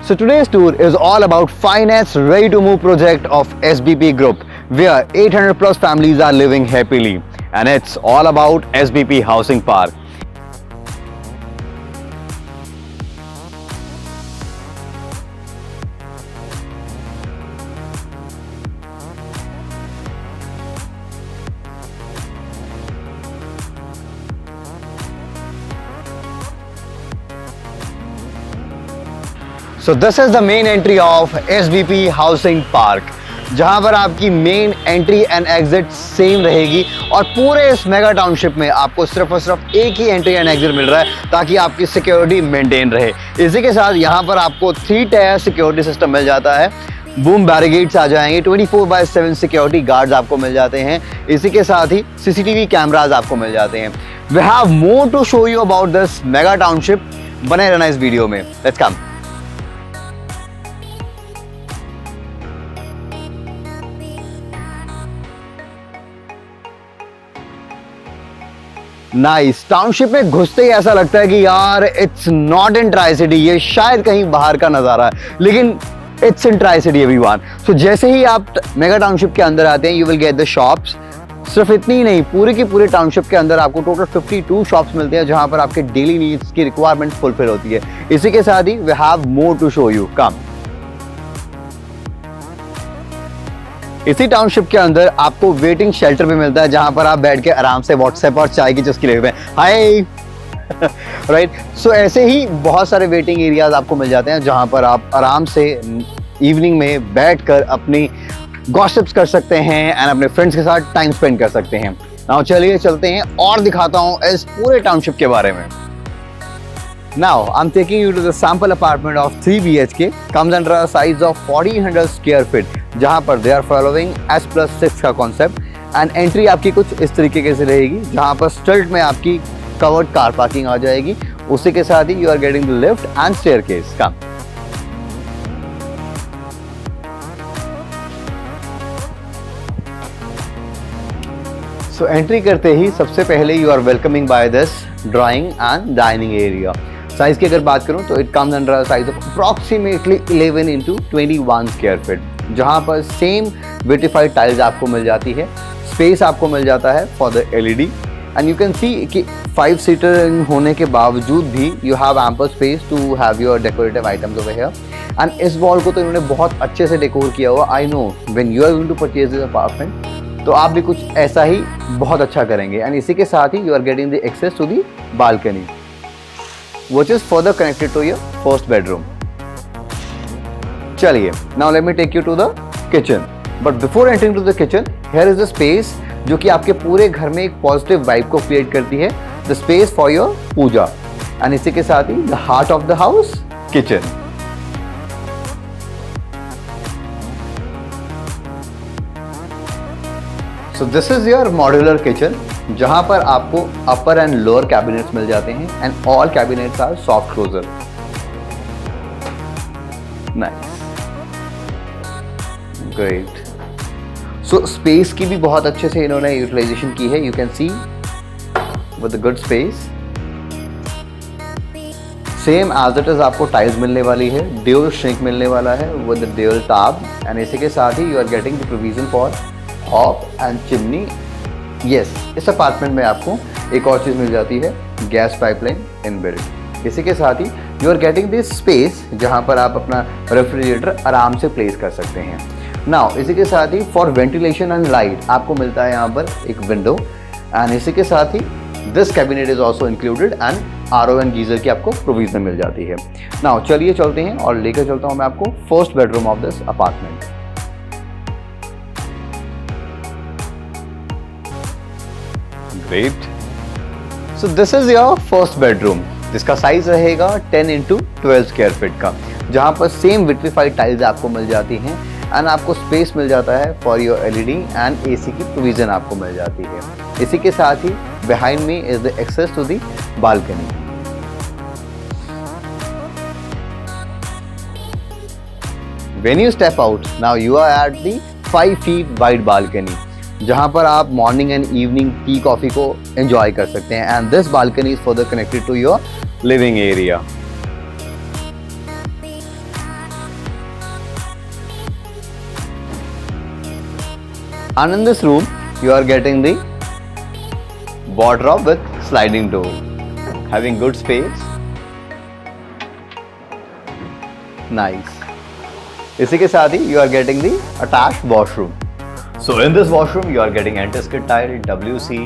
So today's tour is all about finance ready to move project of SBP Group, where 800 plus families are living happily, and it's all about SBP Housing Park. So this is the main entry of SBP Housing Park, जहां पर आपकी main entry and exit same रहेगी और पूरे इस mega township में आपको सिर्फ और सिर्फ एक ही एंट्री एंड एग्जिट मिल रहा है ताकि आपकी सिक्योरिटी मेंटेन रहे। इसी के साथ यहां पर आपको 3 टायर सिक्योरिटी सिस्टम मिल जाता है, बूम बैरिगेड्स आ जाएंगे, 24/7 सिक्योरिटी गार्ड्स आपको मिल जाते हैं। इसी के साथ ही CCTV कैमराज आपको मिल जाते हैं। We have more to show you about this mega township. बने रहना इस वीडियो में। Let's come. नाइस। टाउनशिप में घुसते ही ऐसा लगता है कि यार it's not in tri city, ये शायद कहीं बाहर का नजारा है, लेकिन it's in tri city everyone. So जैसे ही आप मेगा टाउनशिप के अंदर आते हैं you will get the shops. सिर्फ इतनी ही नहीं, पूरे की पूरे टाउनशिप के अंदर आपको टोटल 52 शॉप्स मिलते हैं जहां पर आपके डेली नीड्स की रिक्वायरमेंट फुलफिल होती है। इसी के साथ ही we have more to show you. Come. इसी टाउनशिप के अंदर आपको वेटिंग शेल्टर भी मिलता है जहां पर आप बैठ के आराम से व्हाट्सएप और चाय की चुस्की ले हुए हैं। हाय राइट। सो ऐसे ही बहुत सारे वेटिंग एरियाज आपको मिल जाते हैं जहां पर आप आराम से इवनिंग में बैठकर अपनी गॉसिप्स कर सकते हैं एंड अपने फ्रेंड्स के साथ टाइम स्पेंड कर सकते हैं। नाउ चलिए चलते हैं और दिखाता हूं इस पूरे टाउनशिप के बारे में। Now I'm taking you to the sample apartment of 3 BHK, comes under a size of 1400 square feet, जहाँ पर they are following S+6 का concept and entry आपकी कुछ इस तरीके से रहेगी जहाँ पर स्ट्रेट में आपकी covered car parking आ जाएगी। उसी के साथ ही you are getting the lift and staircase। Come। So entry करते ही सबसे पहले you are welcoming by this drawing and dining area। Size की अगर बात करूं तो it comes under size of approximately 11x21 square feet, जहां पर सेम ब्यूटीफाइड टाइल्स आपको मिल जाती है। स्पेस आपको मिल जाता है for the LED and you can see कि 5 सीटर होने के बावजूद भी you have ample space to have your decorative items over here. And इस वॉल को तो इन्होंने बहुत अच्छे से डेकोर किया हुआ। I know when you are going to purchase this apartment तो आप भी कुछ ऐसा ही बहुत अच्छा करेंगे। एंड इसी के साथ ही you are getting the access to the balcony which is further connected to your first bedroom. चलिए, now let me take you to the kitchen. But before entering to the kitchen, here is the space जो कि आपके पूरे घर में एक positive vibe को create करती है। The space for your Puja and इसी के साथ ही the heart of the house, kitchen. So this is your modular kitchen, जहां पर आपको अपर एंड लोअर कैबिनेट्स मिल जाते हैं and all cabinets are soft closer. Nice, great. So space की भी बहुत अच्छे से इन्होंने यूटिलाइजेशन की है। You can see with the good space. Same as it is आपको टाइल्स मिलने वाली है, ड्यूल श्रिंक मिलने वाला है with the dual tab and इसी के साथ ही you are getting the provision for hob and chimney. Yes, इस अपार्टमेंट में आपको एक और चीज़ मिल जाती है, गैस पाइपलाइन इनबिल्ट। इसी के साथ ही you are getting this space जहां पर आप अपना रेफ्रिजरेटर आराम से प्लेस कर सकते हैं। नाउ इसी के साथ ही फॉर वेंटिलेशन एंड लाइट आपको मिलता है यहाँ पर एक विंडो एंड इसी के साथ ही this cabinet is also included and RO and geyser की आपको प्रोविजन मिल जाती है। नाउ चलिए चलते हैं और लेकर चलता हूँ मैं आपको first bedroom of this apartment. Great. So this is your first bedroom, जिसका साइज रहेगा 10x12 स्क्वायर फीट का, जहां पर सेम विट्रीफाइड टाइल्स आपको मिल जाती हैं एंड आपको स्पेस मिल जाता है for your LED and AC की प्रोविजन आपको मिल जाती है। इसी के साथ ही behind me is the access to the balcony. When you step out, now you are at the 5 feet wide balcony, जहां पर आप morning and evening tea coffee को एंजॉय कर सकते हैं and this balcony is further connected to your living area. And in this room, you are getting the wardrobe with sliding door, having good space. Nice. इसी के साथ ही you are getting the attached washroom. So in this washroom, you are getting anti-skid tile, WC,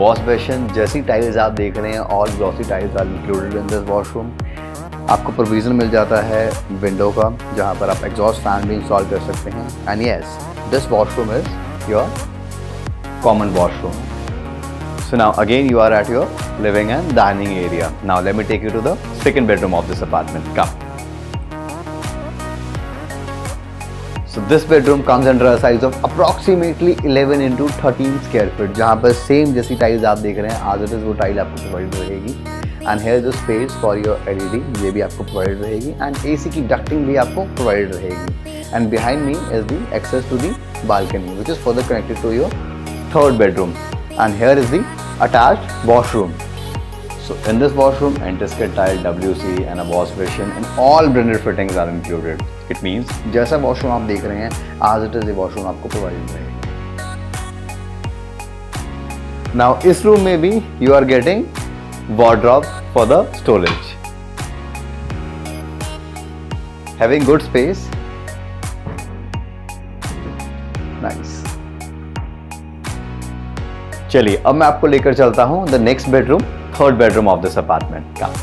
wash basin. जैसी tiles आप देख रहे हैं, all glossy tiles are included in this washroom. आपको provision मिल जाता है विंडो का, जहाँ पर आप एग्जॉस्ट फैन भी इंस्टॉल कर सकते हैं. And yes, this washroom is your common washroom. So now again you are at your living and dining area. Now let me take you to the second bedroom of this apartment. Come. So this bedroom comes under a size of approximately 11 into 13 square feet, जहाँ पर same जैसी tiles आप देख रहे हैं आज it is वो tile आपको प्रोवाइड रहेगी. And here the space for your LED, ये भी आपको प्रोवाइड रहेगी. एंड एसी की डक्टिंग भी आपको प्रोवाइड रहेगी. And behind me is the access to the balcony which is further connected to your third bedroom. And here is the attached washroom. So in this washroom, anti-skid tile, WC and a wash basin and all branded fittings are included. It means जैसा washroom आप देख रहे हैं as it is the washroom आपको provide रहेगा. Now इस room में भी you are getting wardrobe for the storage, having good space. Nice. चलिए अब मैं आपको लेकर चलता हूं the next bedroom, third bedroom of this apartment. Come.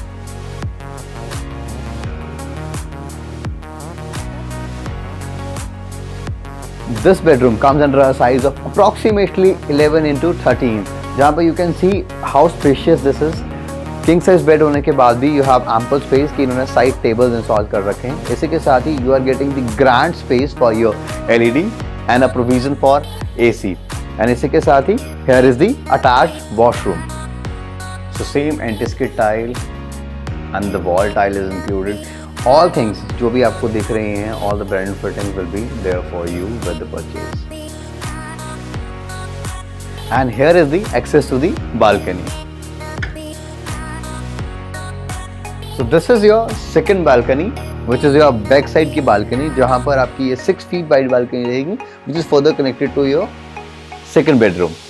This bedroom comes under a size of approximately 11 into 13, जहाँ पर you can see how spacious this is. King size bed होने के बाद भी you have ample space कि इन्होंने side tables install कर रखे हैं. इसी के साथ ही you are getting the grand space for your LED and a provision for AC. And इसी के साथ ही here is the attached washroom. So same anti-skid tile and the wall tile is included. All things जो भी आपको दिख रहे हैं, all the brand fittings will be there for you with the purchase. And here is the access to the balcony. So this is your second balcony, which is your back side की balcony, जहाँ पर आपकी ये 6 feet wide balcony रहेगी, which is further connected to your second bedroom.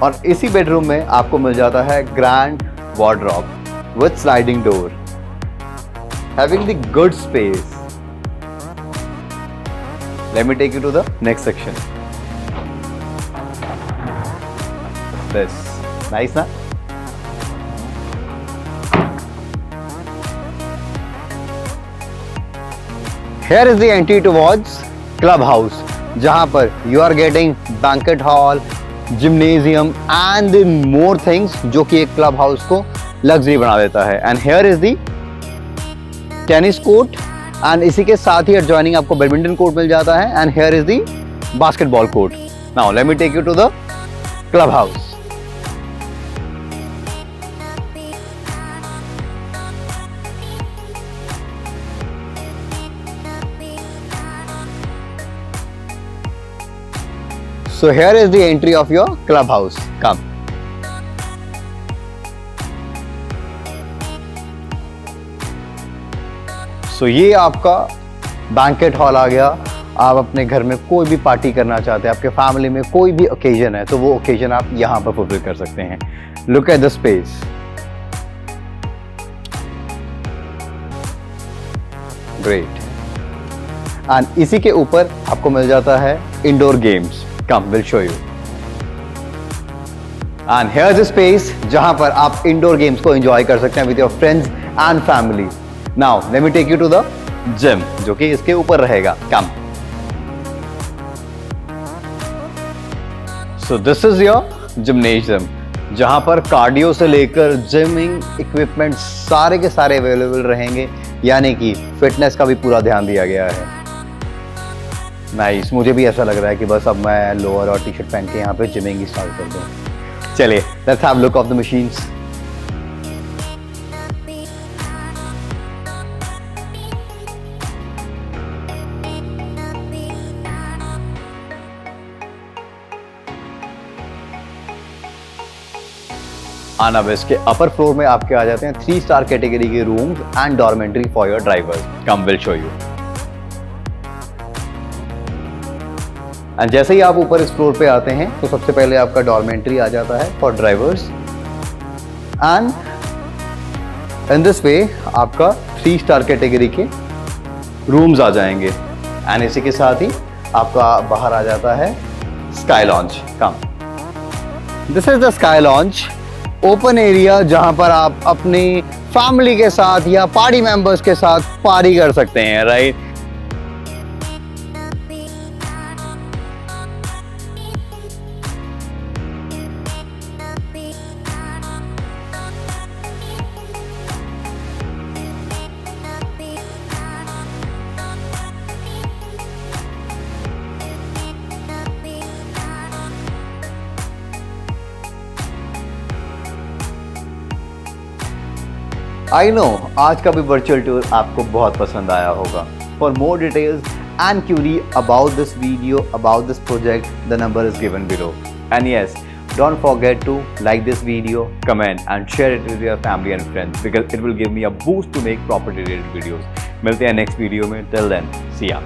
और इसी bedroom में आपको मिल जाता है grand wardrobe with sliding door, having the good space. Let me take you to the next section. This nice ना. Here is the entry towards club house, जहां पर you are getting banquet hall, gymnasium and more things जो कि एक club house को luxury बना देता है. And here is the tennis court and इसी के साथ ही एडजॉइनिंग आपको बैडमिंटन कोर्ट मिल जाता है. And here is the basketball court. Now let me take you to the club house. So here is the entry of your clubhouse. Come. So ये आपका बैंकेट हॉल आ गया. आप अपने घर में कोई भी पार्टी करना चाहते हैं, आपके फैमिली में कोई भी ओकेजन है, तो वो ओकेजन आप यहाँ पर फुलफिल कर सकते हैं. Look at the space. Great. And इसी के ऊपर आपको मिल जाता है indoor games. Come, we'll show you. And here's the space जहां पर आप इंडोर गेम्स को एंजॉय कर सकते हैं with your friends and family. Now, let me take you to the gym, जो कि इसके ऊपर रहेगा. Come. So this is your gymnasium, जहां पर कार्डियो से लेकर जिमिंग इक्विपमेंट सारे के सारे अवेलेबल रहेंगे, यानी कि फिटनेस का भी पूरा ध्यान दिया गया है. नाइस. मुझे भी ऐसा लग रहा है कि बस अब मैं लोअर और टी शर्ट पहन के यहाँ पे जिमिंग ही स्टार्ट कर दूँ. चलिए let's have look of the machines. और अब इसके अपर फ्लोर में आपके आ जाते हैं 3 स्टार कैटेगरी के rooms and डॉर्मेंट्री for your drivers. Come, will show you. And जैसे ही आप ऊपर इस फ्लोर पे आते हैं तो सबसे पहले आपका डॉर्मेंट्री आ जाता है for drivers, and in this way आपका 3 स्टार कैटेगरी के रूम्स आ जाएंगे। एंड इसी के साथ ही आपका बाहर आ जाता है sky launch. Come, this is the sky launch, open area जहां पर आप अपनी फैमिली के साथ या पार्टी मेंबर्स के साथ पार्टी कर सकते हैं, राइट। आई नो आज का भी वर्चुअल टूर आपको बहुत पसंद आया होगा। For more details and query about this video, about this project, the number is given below. And yes, don't forget to like this video, comment and share it with your family and friends because it will give me a boost to make property related videos. मिलते हैं next video में, till then see ya.